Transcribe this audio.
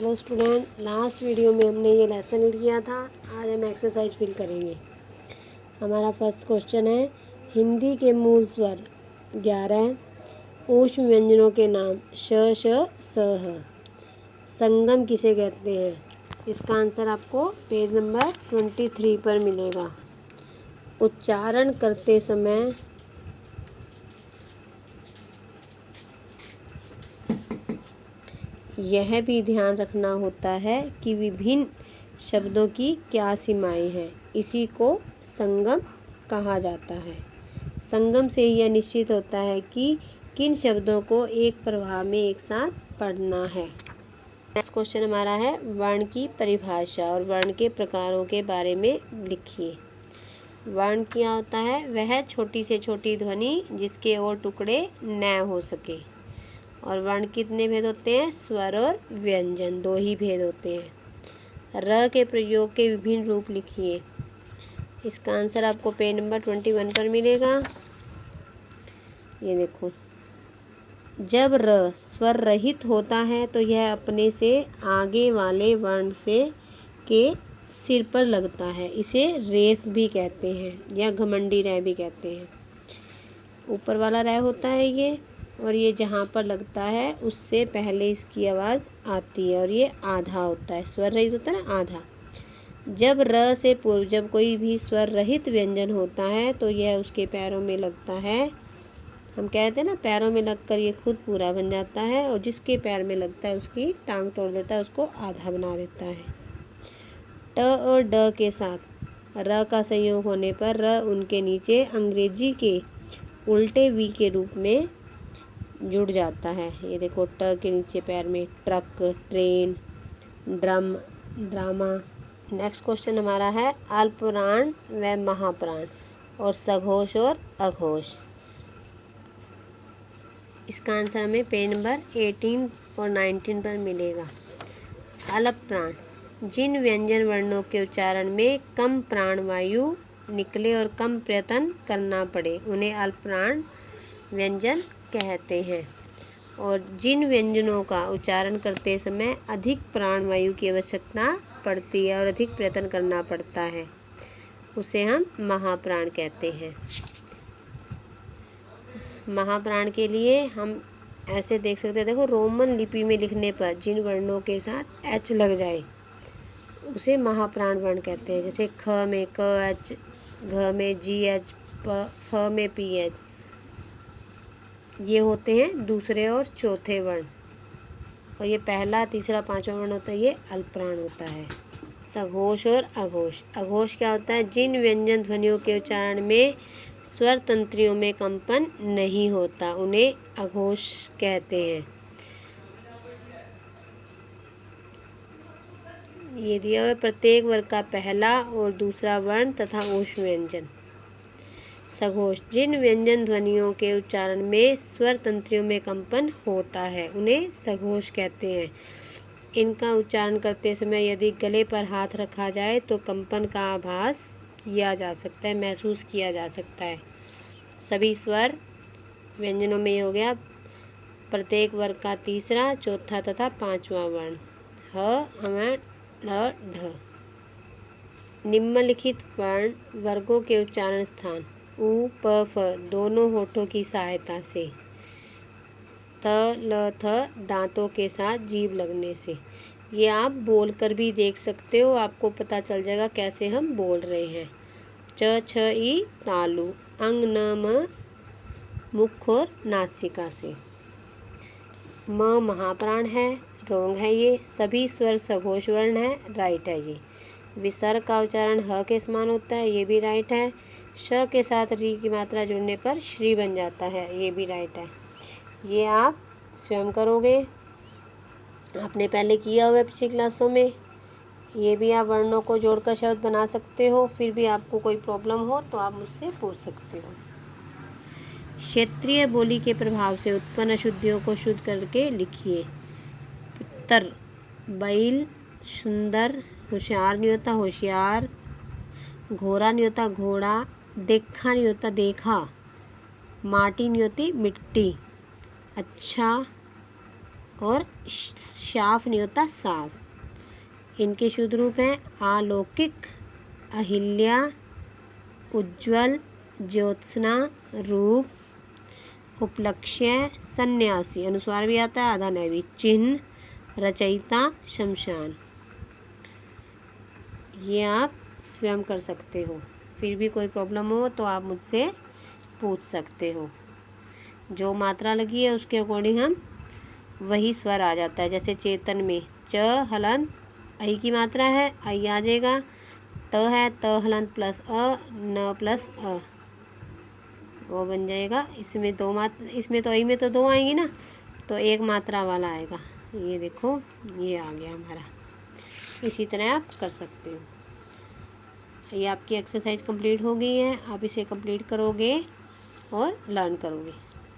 Hello student, last video में हमने ये लेसन लिया था। आज हम एक्सरसाइज फिल करेंगे। हमारा फर्स्ट क्वेश्चन है, हिंदी के मूल स्वर 11 ऊष्म व्यंजनों के नाम श, श, स, ह। संगम किसे कहते हैं? इसका आंसर आपको पेज नंबर 23 पर मिलेगा। उच्चारण करते समय यह भी ध्यान रखना होता है कि विभिन्न शब्दों की क्या सीमाएं हैं। इसी को संगम कहा जाता है। संगम से यह निश्चित होता है कि किन शब्दों को एक प्रवाह में एक साथ पढ़ना है। नेक्स्ट क्वेश्चन हमारा है, वर्ण की परिभाषा और वर्ण के प्रकारों के बारे में लिखिए। वर्ण क्या होता है? वह छोटी से छोटी ध्वनि जिसके और टुकड़े न हो सके। और वर्ण कितने भेद होते हैं? स्वर और व्यंजन, दो ही भेद होते हैं। र के प्रयोग के विभिन्न रूप लिखिए। इसका आंसर आपको पेज नंबर 21 पर मिलेगा। ये देखो, जब र स्वर रहित होता है तो यह अपने से आगे वाले वर्ण से के सिर पर लगता है। इसे रेफ भी कहते हैं या घमंडी रह भी कहते हैं। ऊपर वाला रह होता है ये, और ये जहाँ पर लगता है उससे पहले इसकी आवाज़ आती है, और ये आधा होता है। स्वर रहित होता है ना, आधा। जब र से पूर्व जब कोई भी स्वर रहित व्यंजन होता है तो यह उसके पैरों में लगता है। हम कहते हैं ना, पैरों में लगकर ये खुद पूरा बन जाता है, और जिसके पैर में लगता है उसकी टांग तोड़ देता है, उसको आधा बना देता है। ट और ड के साथ र का संयोग होने पर र उनके नीचे अंग्रेजी के उल्टे वी के रूप में जुड़ जाता है। ये देखो, ट के नीचे पैर में truck, train, drum, drama. Next question हमारा है, अल्पप्राण व महाप्राण और सघोष और अघोष। इसका आंसर हमें पेज नंबर 18 और 19 पर मिलेगा। अल्पप्राण, जिन व्यंजन वर्णों के उच्चारण में कम प्राणवायु निकले और कम प्रयत्न करना पड़े उन्हें अल्पप्राण व्यंजन कहते हैं। और जिन व्यंजनों का उच्चारण करते समय अधिक प्राणवायु की आवश्यकता पड़ती है और अधिक प्रयत्न करना पड़ता है उसे हम महाप्राण कहते हैं। महाप्राण के लिए हम ऐसे देख सकते हैं, देखो, रोमन लिपि में लिखने पर जिन वर्णों के साथ एच लग जाए उसे महाप्राण वर्ण कहते हैं। जैसे ख में क एच, घ में जी एच, फ में पी एच, ये होते हैं दूसरे और चौथे वर्ण। और ये पहला, तीसरा, पांचवा वर्ण होता है, ये अल्पप्राण होता है। सघोष और अघोष। अघोष क्या होता है? जिन व्यंजन ध्वनियों के उच्चारण में स्वर तंत्रियों में कंपन नहीं होता उन्हें अघोष कहते हैं। ये दिया हुआ प्रत्येक वर्ग का पहला और दूसरा वर्ण तथा ऊष्म व्यंजन। सघोष, जिन व्यंजन ध्वनियों के उच्चारण में स्वर तंत्रियों में कंपन होता है उन्हें सघोष कहते हैं। इनका उच्चारण करते समय यदि गले पर हाथ रखा जाए तो कंपन का आभास किया जा सकता है, महसूस किया जा सकता है। सभी स्वर व्यंजनों में ये हो गया प्रत्येक वर्ग का तीसरा, चौथा तथा पांचवा वर्ण। ह, हम, ढ, ढ। निम्नलिखित वर्ण वर्गों के उच्चारण स्थान उ, प, फ दोनों होठों की सहायता से, त, ल, थ दांतों के साथ जीभ लगने से। ये आप बोलकर भी देख सकते हो, आपको पता चल जाएगा कैसे हम बोल रहे हैं। च, छ, ई तालु, अंग, न, म मुख और नासिका से। म महाप्राण है, रोंग है। ये सभी स्वर सघोष वर्ण है, राइट है। ये विसर्ग का उच्चारण ह के समान होता है, ये भी राइट है। श के साथ री की मात्रा जुड़ने पर श्री बन जाता है, ये भी राइट है। ये आप स्वयं करोगे, आपने पहले किया हुआ है पिछली क्लासों में। ये भी आप वर्णों को जोड़कर शब्द बना सकते हो। फिर भी आपको कोई प्रॉब्लम हो तो आप मुझसे पूछ सकते हो। क्षेत्रीय बोली के प्रभाव से उत्पन्न अशुद्धियों को शुद्ध करके लिखिए। पुत्र, बैल, सुंदर, होशियार नहीं होता होशियार, घोड़ा नहीं होता घोड़ा, देखा नहीं होता देखा, माटी नहीं होती मिट्टी, अच्छा, और शाफ नहीं होता, साफ। इनके शुद्ध रूप हैं अलौकिक, अहिल्या, उज्ज्वल, ज्योत्सना, रूप, उपलक्ष्य, सन्यासी, अनुस्वार भी आता है, आधा नहीं भी, चिन्ह, रचयिता, शमशान। ये आप स्वयं कर सकते हो। फिर भी कोई प्रॉब्लम हो तो आप मुझसे पूछ सकते हो। जो मात्रा लगी है उसके अकॉर्डिंग हम वही स्वर आ जाता है। जैसे चेतन में च हलन आई की मात्रा है, आई आ जाएगा। त है त हलन प्लस अ, न प्लस अ, वो बन जाएगा। इसमें दो मात्रा, इसमें तो आई में तो दो आएंगी ना, तो एक मात्रा वाला आएगा। ये देखो ये आ गया हमारा। इसी तरह आप कर सकते हो। ये आपकी एक्सरसाइज कंप्लीट हो गई है। आप इसे कंप्लीट करोगे और लर्न करोगे।